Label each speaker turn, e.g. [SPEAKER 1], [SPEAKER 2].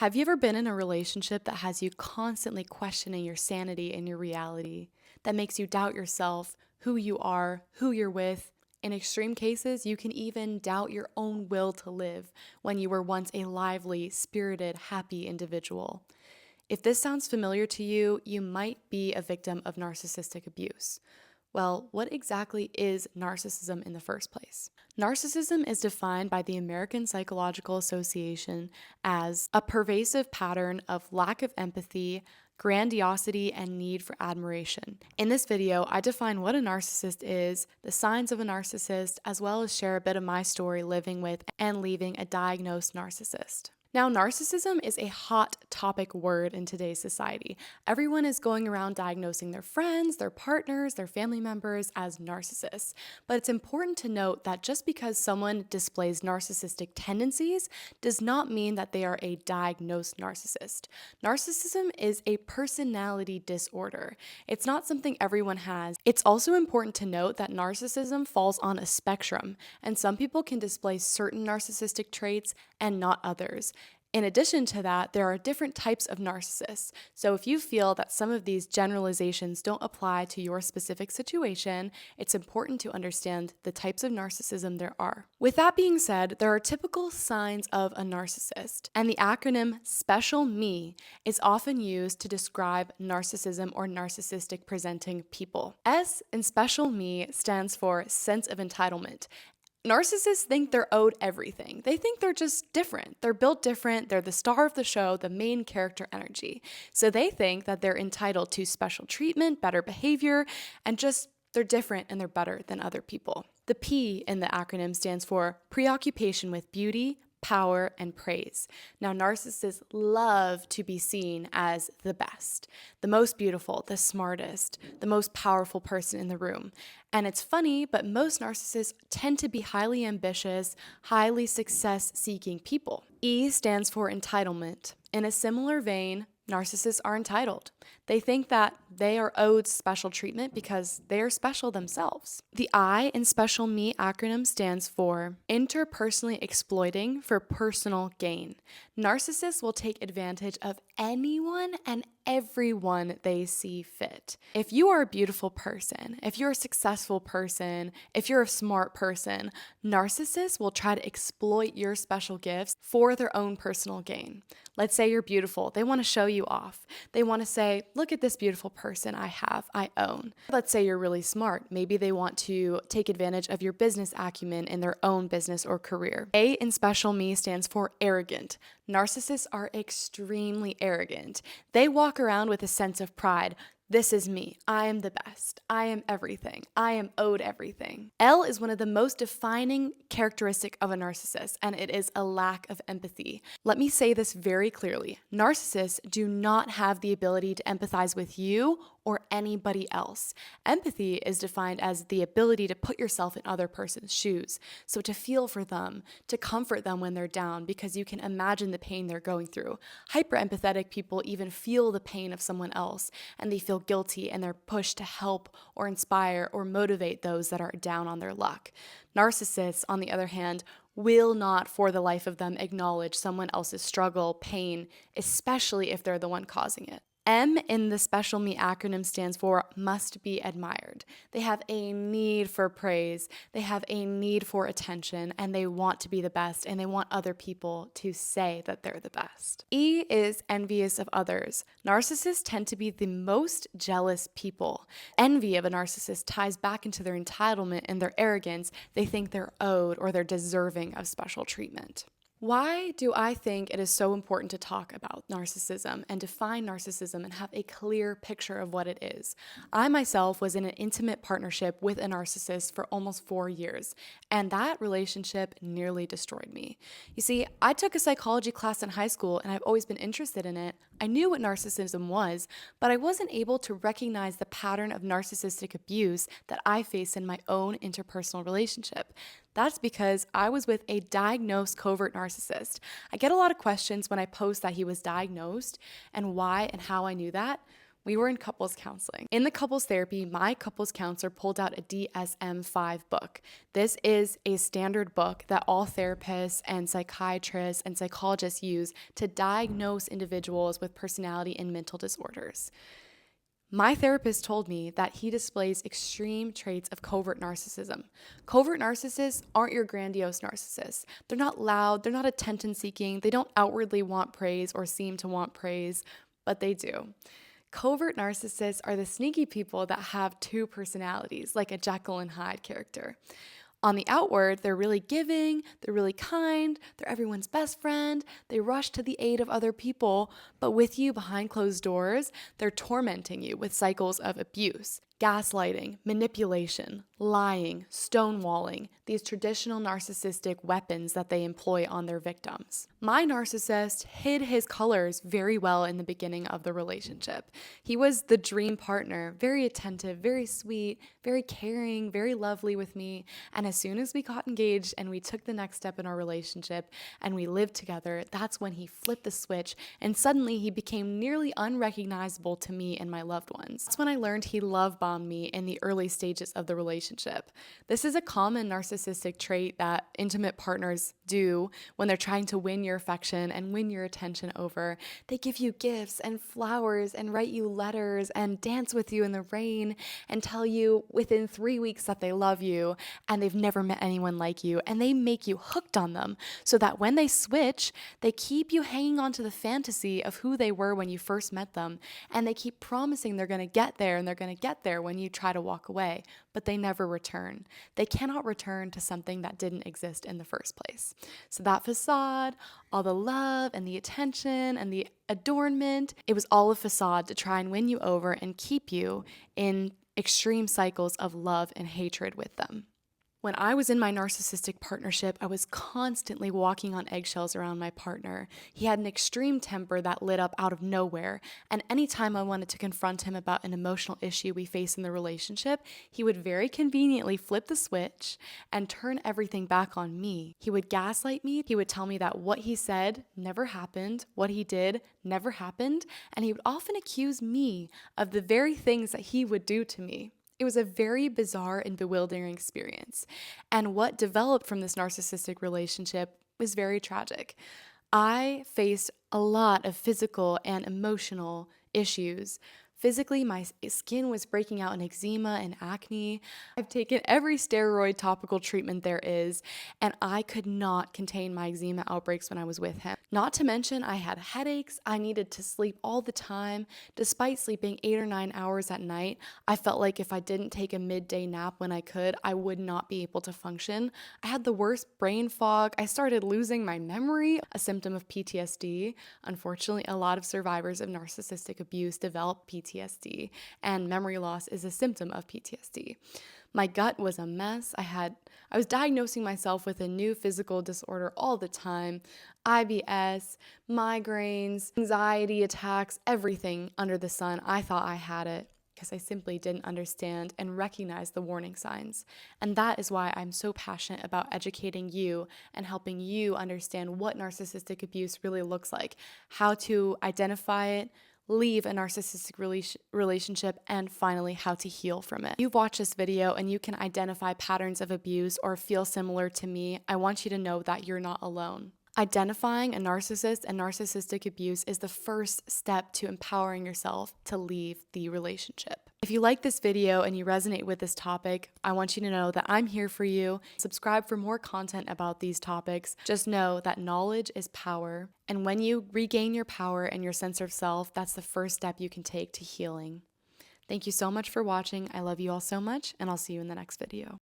[SPEAKER 1] Have you ever been in a relationship that has you constantly questioning your sanity and your reality, that makes you doubt yourself, who you are, who you're with? In extreme cases, you can even doubt your own will to live when you were once a lively, spirited, happy individual. If this sounds familiar to you, you might be a victim of narcissistic abuse. Well, what exactly is narcissism in the first place? Narcissism is defined by the American Psychological Association as a pervasive pattern of lack of empathy, grandiosity, and need for admiration. In this video, I define what a narcissist is, the signs of a narcissist, as well as share a bit of my story living with and leaving a diagnosed narcissist. Now, narcissism is a hot topic word in today's society. Everyone is going around diagnosing their friends, their partners, their family members as narcissists. But it's important to note that just because someone displays narcissistic tendencies does not mean that they are a diagnosed narcissist. Narcissism is a personality disorder. It's not something everyone has. It's also important to note that narcissism falls on a spectrum, and some people can display certain narcissistic traits and not others. In addition to that, there are different types of narcissists. So if you feel that some of these generalizations don't apply to your specific situation, it's important to understand the types of narcissism there are. With that being said, there are typical signs of a narcissist, and the acronym S.P.E.C.I.A.L is often used to describe narcissism or narcissistic presenting people. S in S.P.E.C.I.A.L stands for sense of entitlement. Narcissists think they're owed everything. They think they're just different. They're built different. They're the star of the show, the main character energy. So they think that they're entitled to special treatment, better behavior, and just they're different and they're better than other people. The P in the acronym stands for preoccupation with beauty, power, and praise. Now, narcissists love to be seen as the best, the most beautiful, the smartest, the most powerful person in the room. And it's funny, but most narcissists tend to be highly ambitious, highly success-seeking people. E stands for entitlement. In a similar vein, narcissists are entitled. They think that they are owed special treatment because they are special themselves. The I in S.P.E.C.I.A.L acronym stands for interpersonally exploiting for personal gain. Narcissists will take advantage of anyone and everyone they see fit. If you are a beautiful person, if you're a successful person, if you're a smart person, narcissists will try to exploit your special gifts for their own personal gain. Let's say you're beautiful. They want to show you off. They want to say, look at this beautiful person I own. Let's say you're really smart. Maybe they want to take advantage of your business acumen in their own business or career. A in S.P.E.C.I.A.L stands for arrogant. Narcissists are extremely arrogant. They walk around with a sense of pride. This is me. I am the best. I am everything. I am owed everything. L is one of the most defining characteristic of a narcissist, and it is a lack of empathy. Let me say this very clearly. Narcissists do not have the ability to empathize with you or anybody else. Empathy is defined as the ability to put yourself in other person's shoes. So to feel for them, to comfort them when they're down because you can imagine the pain they're going through. Hyper-empathetic people even feel the pain of someone else and they feel guilty and they're pushed to help or inspire or motivate those that are down on their luck. Narcissists, on the other hand, will not for the life of them acknowledge someone else's struggle, pain, especially if they're the one causing it. M in the S.P.E.C.I.A.L acronym stands for must be admired. They have a need for praise, they have a need for attention, and they want to be the best, and they want other people to say that they're the best. E is envious of others. Narcissists tend to be the most jealous people. Envy of a narcissist ties back into their entitlement and their arrogance. They think they're owed or they're deserving of special treatment. Why do I think it is so important to talk about narcissism and define narcissism and have a clear picture of what it is? I myself was in an intimate partnership with a narcissist for almost 4 years, and that relationship nearly destroyed me. You see, I took a psychology class in high school, and I've always been interested in it. I knew what narcissism was, but I wasn't able to recognize the pattern of narcissistic abuse that I face in my own interpersonal relationship. That's because I was with a diagnosed covert narcissist. I get a lot of questions when I post that he was diagnosed and why and how I knew that. We were in couples counseling. In the couples therapy, my couples counselor pulled out a DSM-5 book. This is a standard book that all therapists and psychiatrists and psychologists use to diagnose individuals with personality and mental disorders. My therapist told me that he displays extreme traits of covert narcissism. Covert narcissists aren't your grandiose narcissists. They're not loud, they're not attention-seeking, they don't outwardly want praise or seem to want praise, but they do. Covert narcissists are the sneaky people that have two personalities, like a Jekyll and Hyde character. On the outward, they're really giving, they're really kind, they're everyone's best friend, they rush to the aid of other people, but with you behind closed doors, they're tormenting you with cycles of abuse, gaslighting, manipulation, lying, stonewalling, these traditional narcissistic weapons that they employ on their victims. My narcissist hid his colors very well in the beginning of the relationship. He was the dream partner, very attentive, very sweet, very caring, very lovely with me, and as soon as we got engaged and we took the next step in our relationship and we lived together, that's when he flipped the switch and suddenly he became nearly unrecognizable to me and my loved ones. That's when I learned he love bombed me in the early stages of the relationship. This is a common narcissistic trait that intimate partners do when they're trying to win your affection and win your attention over. They give you gifts and flowers and write you letters and dance with you in the rain and tell you within 3 weeks that they love you and they've never met anyone like you, and they make you hooked on them so that when they switch, they keep you hanging on to the fantasy of who they were when you first met them, and they keep promising they're going to get there and they're going to get there when you try to walk away, but they never return. They cannot return to something that didn't exist in the first place. So that facade, all the love and the attention and the adornment, it was all a facade to try and win you over and keep you in extreme cycles of love and hatred with them. When I was in my narcissistic partnership, I was constantly walking on eggshells around my partner. He had an extreme temper that lit up out of nowhere, and anytime I wanted to confront him about an emotional issue we face in the relationship, he would very conveniently flip the switch and turn everything back on me. He would gaslight me. He would tell me that what he said never happened, what he did never happened, and he would often accuse me of the very things that he would do to me. It was a very bizarre and bewildering experience. And what developed from this narcissistic relationship was very tragic. I faced a lot of physical and emotional issues. Physically, my skin was breaking out in eczema and acne. I've taken every steroid topical treatment there is, and I could not contain my eczema outbreaks when I was with him. Not to mention, I had headaches. I needed to sleep all the time. Despite sleeping 8 or 9 hours at night, I felt like if I didn't take a midday nap when I could, I would not be able to function. I had the worst brain fog. I started losing my memory, a symptom of PTSD. Unfortunately, a lot of survivors of narcissistic abuse develop PTSD. And memory loss is a symptom of PTSD. My gut was a mess. I was diagnosing myself with a new physical disorder all the time. IBS, migraines, anxiety attacks, everything under the sun. I thought I had it because I simply didn't understand and recognize the warning signs. And that is why I'm so passionate about educating you and helping you understand what narcissistic abuse really looks like, how to identify it, leave a narcissistic relationship, and finally how to heal from it. You've watched this video and you can identify patterns of abuse or feel similar to me. I want you to know that you're not alone. Identifying a narcissist and narcissistic abuse is the first step to empowering yourself to leave the relationship. If you like this video and you resonate with this topic, I want you to know that I'm here for you. Subscribe for more content about these topics. Just know that knowledge is power. And when you regain your power and your sense of self, that's the first step you can take to healing. Thank you so much for watching. I love you all so much, and I'll see you in the next video.